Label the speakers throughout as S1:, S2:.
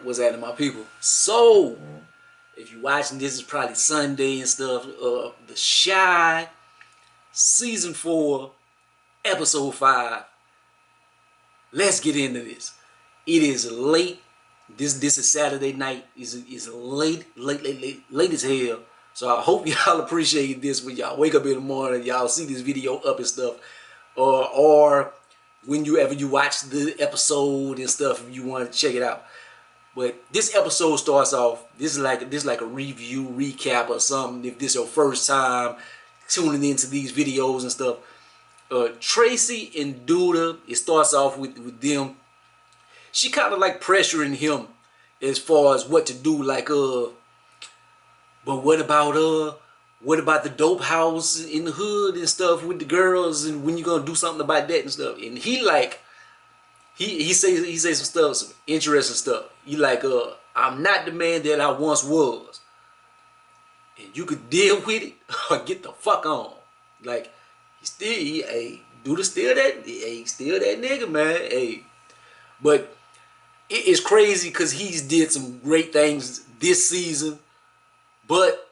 S1: What's happening, my people? So, if you're watching this, it's probably Sunday and stuff. The Shy, Season 4, Episode 5. Let's get into this. It is late. This is Saturday night. It's late as hell. So I hope y'all appreciate this when y'all wake up in the morning, y'all see this video up and stuff, or whenever you watch the episode and stuff, if you want to check it out. But this episode starts off. This is like a review, recap, or something. If this is your first time tuning into these videos and stuff, Tracy and Douda. It starts off with them. She kind of like pressuring him as far as what to do. Like but what about the dope house in the hood and stuff with the girls, and when you gonna do something about that and stuff? And he like. He says some stuff, some interesting stuff. He like, I'm not the man that I once was. And you could deal with it or get the fuck on. Like, Douda still that nigga, man. Hey. But it is crazy because he's did some great things this season. But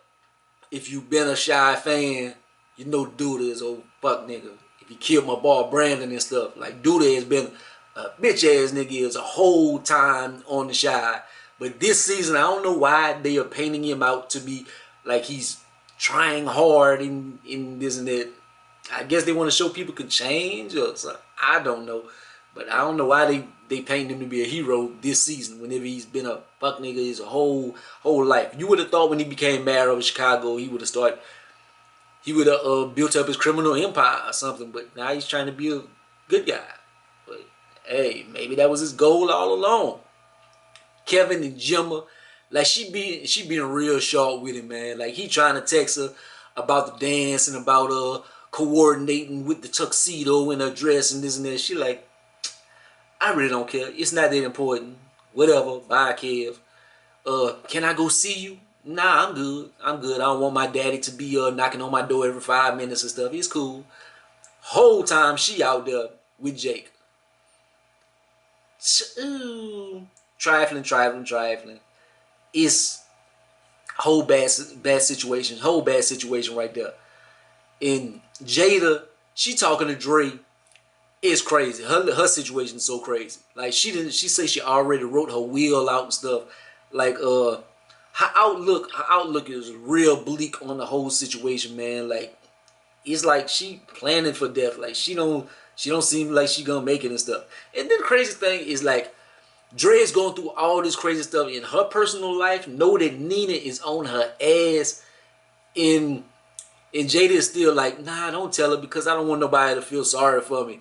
S1: if you've been a Shy fan, you know Douda is old fuck nigga. If he killed my boy Brandon and stuff, like Douda has been a bitch ass nigga is a whole time on the Shy. But this season, I don't know why they are painting him out to be like he's trying hard in this and that. I guess they want to show people can change or something. I don't know. But I don't know why they paint him to be a hero this season whenever he's been a fuck nigga his whole life. You would have thought when he became mayor of Chicago, he would have built up his criminal empire or something. But now he's trying to be a good guy. Hey, maybe that was his goal all along. Kevin and Jemma, like she being real short with him, man. Like he trying to text her about the dance and about coordinating with the tuxedo and her dress and this and that. She like, I really don't care. It's not that important. Whatever. Bye, Kev. Can I go see you? Nah, I'm good. I'm good. I don't want my daddy to be knocking on my door every 5 minutes and stuff. It's cool. Whole time she out there with Jake. Trifling. It's whole bad situation right there. And Jada, she talking to Dre. It's crazy. Her situation is so crazy. Like she say she already wrote her will out and stuff. Like her outlook is real bleak on the whole situation, man. Like it's like she planning for death. Like she don't seem like she gonna make it and stuff. And then the crazy thing is like Dre is going through all this crazy stuff in her personal life. Know that Nina is on her ass, and Jada is still like, nah, don't tell her because I don't want nobody to feel sorry for me.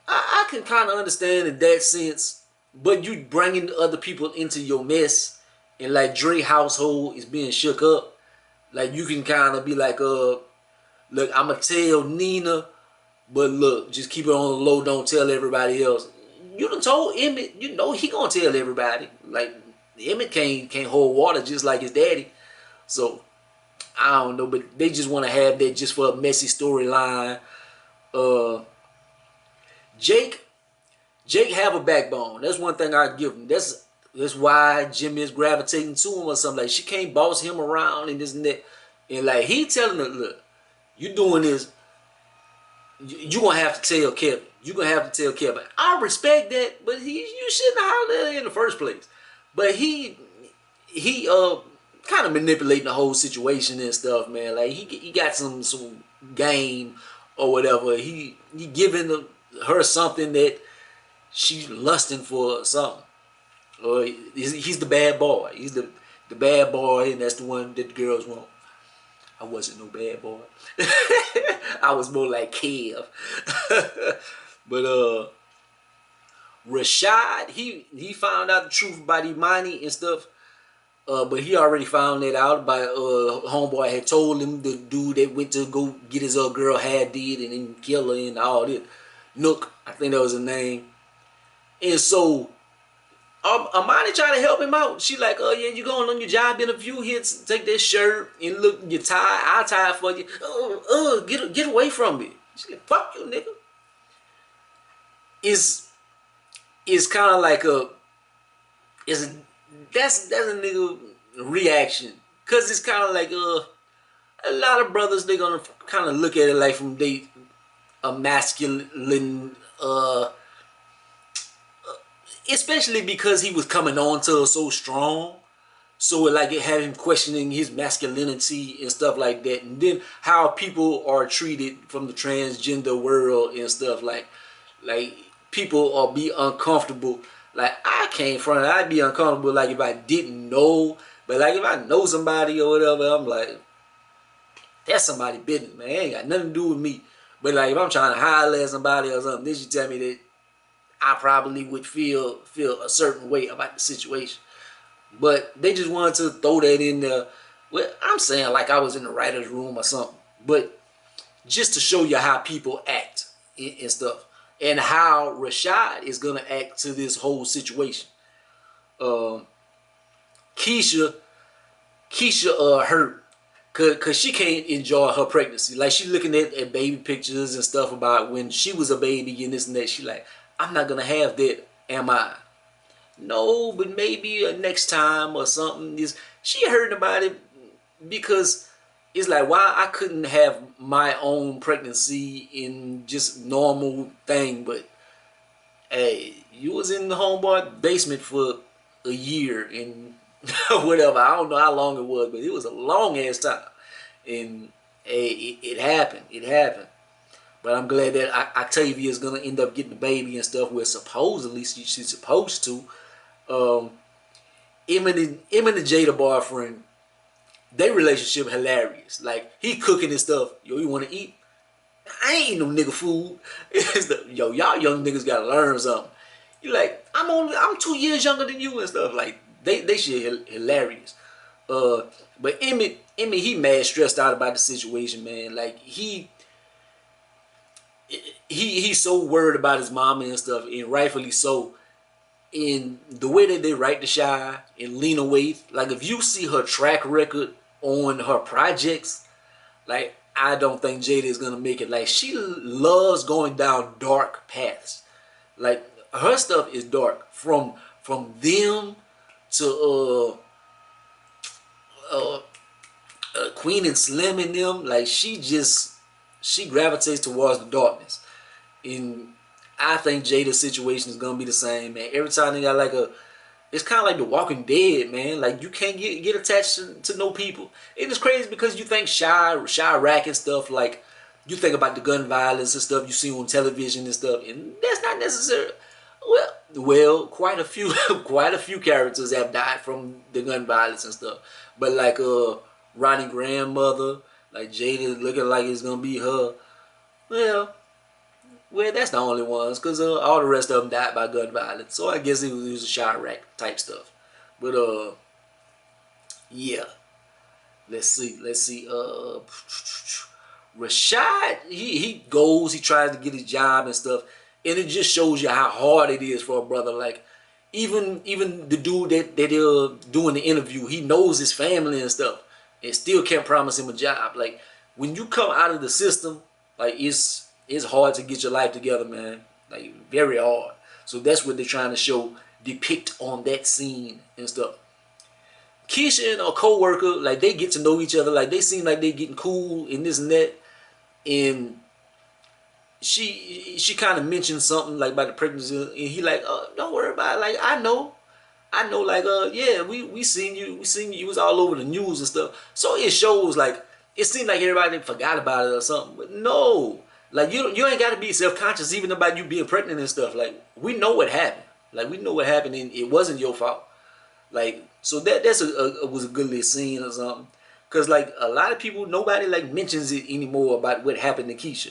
S1: I can kind of understand in that sense, but you bringing other people into your mess, and like Dre household is being shook up. Like you can kind of be like, look, I'ma tell Nina. But look, just keep it on the low. Don't tell everybody else. You done told Emmett, you know he gonna tell everybody. Like Emmett can't hold water just like his daddy. So I don't know, but they just want to have that just for a messy storyline. Jake have a backbone. That's one thing I give him. That's why Jimmy is gravitating to him or something. Like she can't boss him around and this and that. And like he telling her, look, you doing this. You gonna have to tell Kevin. You gonna have to tell Kevin. I respect that, but you shouldn't have hollered at in the first place. But he kind of manipulating the whole situation and stuff, man. Like he got some game or whatever. He giving her something that she's lusting for or something. Or he's the bad boy. He's the bad boy, and that's the one that the girls want. I wasn't no bad boy. I was more like Kev. But Rashad, he found out the truth about Imani and stuff. But he already found that out by homeboy had told him, the dude that went to go get his girl had did and then kill her and all that. Nook, I think that was her name. And so Imani trying to help him out. She like, oh yeah, you going on your job interview here, take that shirt and look, you tie, I'll tie it for you. Get away from me. She like, fuck you, nigga. It's kind of like that's a nigga reaction. Cause it's kind of like a lot of brothers, they gonna kind of look at it like from a masculine especially because he was coming on to her so strong. So it like it had him questioning his masculinity and stuff like that. And then how people are treated from the transgender world and stuff like people are be uncomfortable. Like I came from it, I'd be uncomfortable like if I didn't know. But like if I know somebody or whatever, I'm like, that's somebody's business, man. It ain't got nothing to do with me. But like if I'm trying to holler at somebody or something, then you tell me that I probably would feel a certain way about the situation. But they just wanted to throw that in there. Well, I'm saying like I was in the writer's room or something. But just to show you how people act and stuff. And how Rashad is going to act to this whole situation. Kiesha hurt. Cause she can't enjoy her pregnancy. Like she looking at baby pictures and stuff about when she was a baby and this and that. She like, I'm not gonna have that, am I? No, but maybe next time or something. She heard about it because it's like why I couldn't have my own pregnancy in just normal thing. But hey, you was in the homeboy basement for a year and whatever. I don't know how long it was, but it was a long ass time. And hey, it happened. It happened. But I'm glad that Octavia is gonna end up getting the baby and stuff. Where supposedly she's supposed to. Him and the Jada boyfriend, their relationship hilarious. Like he cooking and stuff. Yo, you want to eat? I ain't eating no nigga food. Yo, y'all young niggas gotta learn something. You like I'm 2 years younger than you and stuff. Like they shit hilarious. But Emmett, he mad stressed out about the situation, man. Like he's so worried about his mama and stuff, and rightfully so. In the way that they write the Shy and Lena Waithe, like if you see her track record on her projects, like I don't think Jada is gonna make it. Like she loves going down dark paths. Like her stuff is dark from them to Queen and Slim and them. Like she gravitates towards the darkness. And I think Jada's situation is gonna be the same, man. Every time they got like it's kind of like The Walking Dead, man. Like you can't get attached to no people. And it's crazy because you think Chirac and stuff, like you think about the gun violence and stuff you see on television and stuff, and that's not necessary. Well, quite a few characters have died from the gun violence and stuff. But like Ronnie grandmother, like Jada looking like it's gonna be her. Well, that's the only ones, because all the rest of them died by gun violence. So I guess it was a Chirac type stuff. But, yeah. Let's see. Rashad, he goes, he tries to get his job and stuff. And it just shows you how hard it is for a brother. Like, even the dude that they're doing the interview, he knows his family and stuff. And still can't promise him a job. Like, when you come out of the system, like, it's hard to get your life together, man. Like, very hard. So that's what they're trying to depict on that scene and stuff. Kiesha and her co-worker, like, they get to know each other. Like, they seem like they're getting cool and this and that. And she kind of mentioned something, like, about the pregnancy. And he like, don't worry about it. Like, I know, like, yeah, we seen you. You was all over the news and stuff. So it shows, like, it seemed like everybody forgot about it or something. But no. Like, you ain't got to be self-conscious even about you being pregnant and stuff. Like, we know what happened. Like, we know what happened and it wasn't your fault. Like, so that was a good little scene or something. Because, like, a lot of people, nobody, like, mentions it anymore about what happened to Kiesha.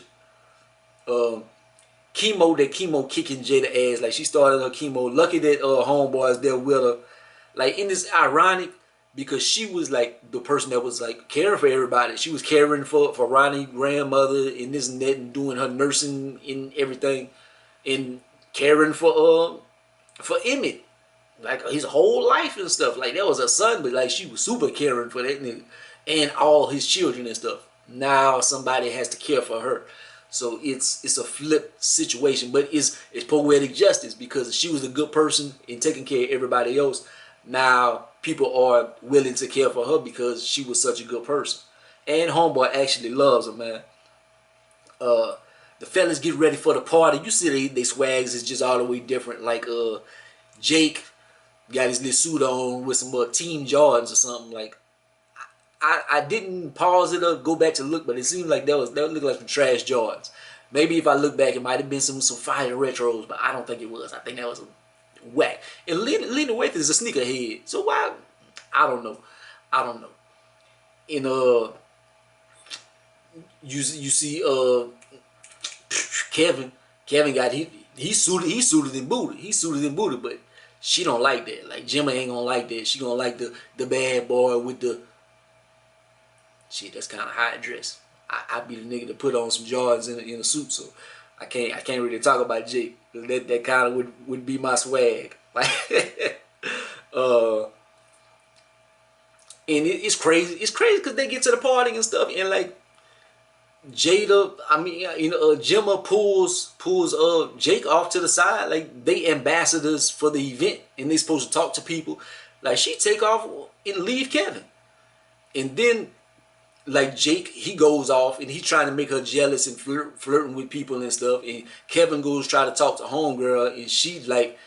S1: Chemo kicking Jada ass. Like, she started her chemo. Lucky that homeboys there with her. Like, and it's ironic because she was like the person that was like caring for everybody. She was caring for Ronnie's grandmother and this and that and doing her nursing and everything. And caring for Emmett. Like his whole life and stuff. Like that was her son, but like she was super caring for that nigga. And all his children and stuff. Now somebody has to care for her. So it's a flip situation, but it's poetic justice because she was a good person in taking care of everybody else. now people are willing to care for her because she was such a good person. And homeboy actually loves her, man. The fellas get ready for the party. You see they swags is just all the way different. Like Jake got his little suit on with some Team Jordans or something. Like I didn't pause it or go back to look, but it seemed like that looked like some trash Jordans. Maybe if I look back, it might have been some fire retros, but I don't think it was. I think that was a whack. And Lena Waithe is a sneakerhead, so why? I don't know. I don't know. And you see Kevin got he suited and booted, but she don't like that. Like Jemma ain't gonna like that. She gonna like the bad boy with the shit. That's kind of high dress. I be the nigga to put on some Jordans in a suit, so I can't really talk about Jake. That kind of would be my swag. Like and it's crazy. It's crazy because they get to the party and stuff, and like Jemma pulls Jake off to the side. Like they ambassadors for the event, and they supposed to talk to people. Like she take off and leave Kevin, and then like Jake, he goes off and he's trying to make her jealous and flirting with people and stuff. And Kevin goes try to talk to homegirl, and she's like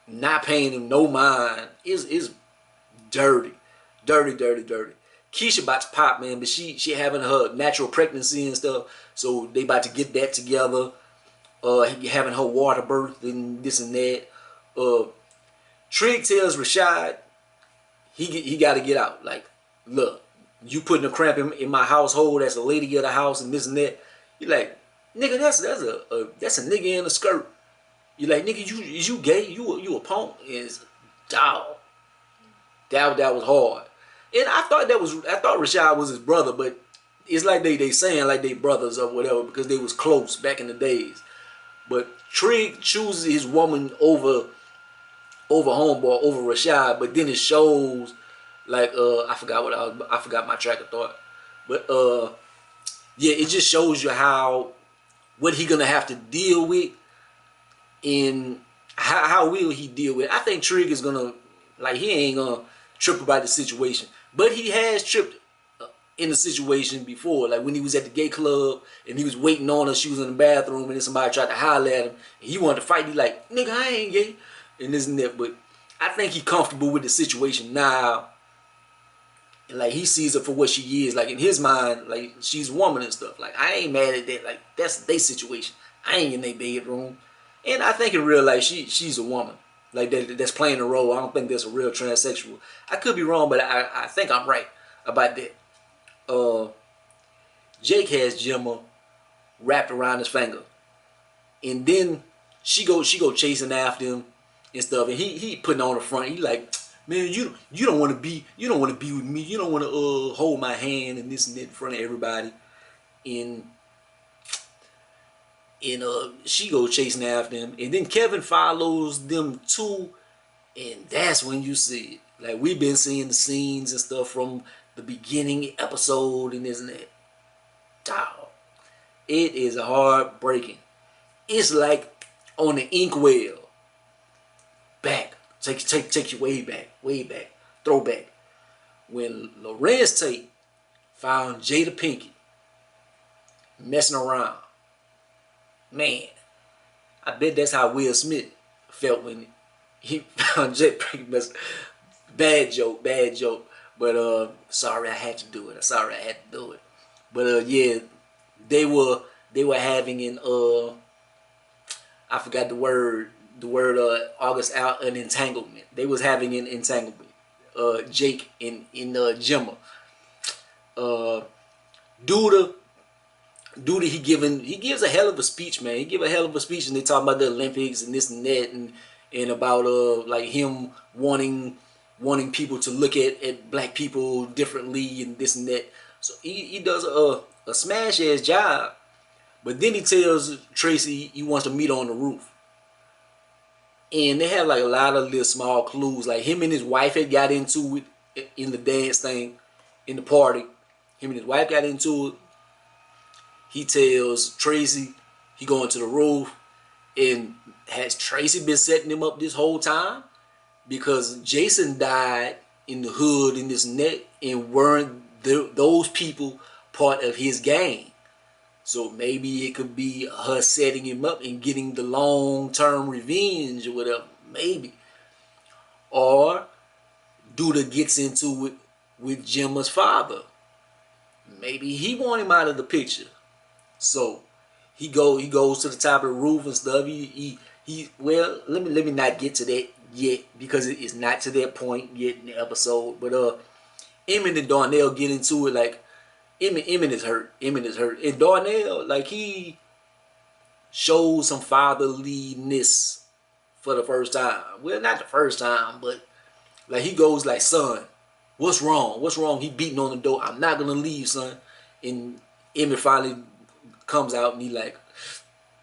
S1: not paying him no mind. It's dirty. Kiesha about to pop, man, but she having her natural pregnancy and stuff, so they about to get that together. Having her water birth and this and that. Trig tells Rashad he got to get out. Like, look, you putting a cramp in my household as a lady of the house and this and that. You like, nigga, that's a nigga in a skirt. You like, nigga, you gay? You a punk? Is dog. That was hard. And I thought Rashad was his brother, but it's like they saying like they brothers or whatever because they was close back in the days. But Trig chooses his woman over homeboy, over Rashad, but then it shows like I forgot my track of thought. But yeah, it just shows you what he gonna have to deal with, and how will he deal with it. I think Trig is gonna, like, he ain't gonna trip about the situation, but he has tripped in the situation before, like when he was at the gay club and he was waiting on her, she was in the bathroom, and then somebody tried to holler at him and he wanted to fight. He like, nigga, I ain't gay, and this and that. But I think he comfortable with the situation now, and like he sees her for what she is. Like in his mind, like she's a woman and stuff. Like I ain't mad at that. Like that's their situation. I ain't in their bedroom. And I think in real life she's a woman. Like that's playing a role. I don't think that's a real transsexual. I could be wrong, but I think I'm right about that. Jake has Jemma wrapped around his finger, and then she go chasing after him and stuff, and he putting on the front. He like, man, you don't want to be with me. You don't want to hold my hand and this and that in front of everybody. And she go chasing after him, and then Kevin follows them too, and that's when you see it. Like we've been seeing the scenes and stuff from the beginning episode and this and that. Dog, it is heartbreaking. It's like on the inkwell. Back, take you way back, throwback. When Lorenz Tate found Jada Pinkett messing around, man, I bet that's how Will Smith felt when he found Jada Pinkett messing. Bad joke. But sorry I had to do it. But yeah, they were having I forgot the word August out, an entanglement. They was having an entanglement. Jake and Jemma. Douda, he gives a hell of a speech, man. He give a hell of a speech, and they talk about the Olympics and this and that, and about like him wanting people to look at black people differently and this and that. So he does a smash ass job, but then he tells Tracy he wants to meet on the roof, and they have like a lot of little small clues. Like him and his wife had got into it in the dance thing, in the party. Him and his wife got into it. He tells Tracy he going to the roof, and has Tracy been setting him up this whole time? because Jason died in the hood in this net, and weren't those people part of his gang. So maybe it could be her setting him up and getting the long-term revenge or whatever. Maybe. Or Douda gets into it with Jemma's father. Maybe he want him out of the picture. So he goes to the top of the roof and stuff. Well, let me not get to that yet, because it's not to that point yet in the episode. But Emmett and Darnell get into it. Like Emmett is hurt. And Darnell, like, he shows some fatherliness for the first time. Well, not the first time, but like, he goes like, son, what's wrong? What's wrong? He beating on the door. I'm not gonna leave, son. And Emmett finally comes out and he like,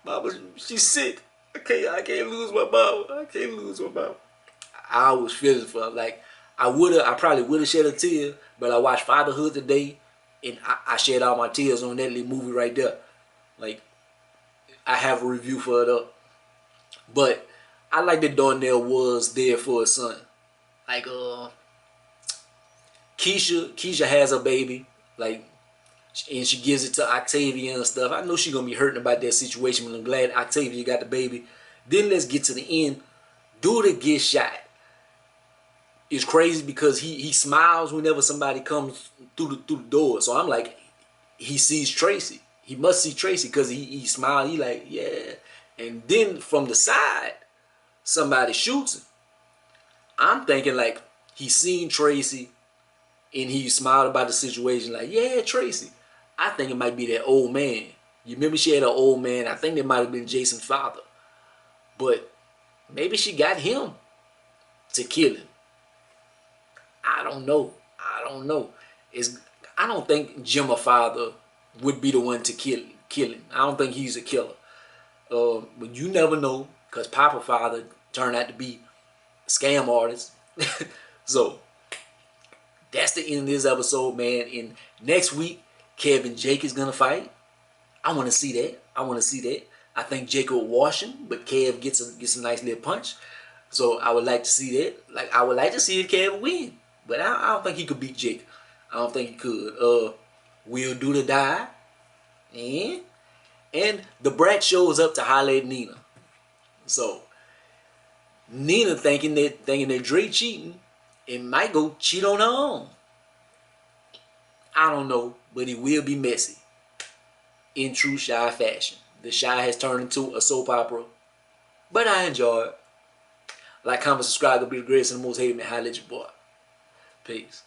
S1: Mama, she's sick. I can't lose my mama. I can't lose my mama. I was feeling for her. Like, I probably would have shed a tear, but I watched Fatherhood today, and I shed all my tears on that little movie right there. Like, I have a review for it up. But I like that Darnell was there for his son. Like, Kiesha has a baby, like, and she gives it to Octavia and stuff. I know she's gonna be hurting about that situation, but I'm glad Octavia got the baby. Then let's get to the end. Douda gets shot. It's crazy because he smiles whenever somebody comes through the door. So I'm like, he sees Tracy. He must see Tracy, because he smiled. He like, yeah. And then from the side, somebody shoots him. I'm thinking like, he seen Tracy and he smiled about the situation, like, yeah, Tracy. I think it might be that old man. You remember she had an old man? I think it might have been Jason's father. But maybe she got him to kill him. I don't know. I don't think Jemma's father would be the one to kill him. I don't think he's a killer. But you never know, because Papa's father turned out to be a scam artist. So that's the end of this episode, man. And next week, Kev and Jake is gonna fight. I want to see that. I think Jake will wash him, but Kev gets a nice little punch. So I would like to see that. Like, I would like to see if Kev win, but I don't think he could beat Jake. I don't think he could. Will Douda die? And the brat shows up to holler at Nina. So Nina thinking that Dre cheating, and might go cheat on her own. I don't know, but it will be messy. In true Shy fashion. The Shy has turned into a soap opera, but I enjoy it. Like, comment, subscribe, to be the greatest and the most hated man. Holla at your boy. Peace.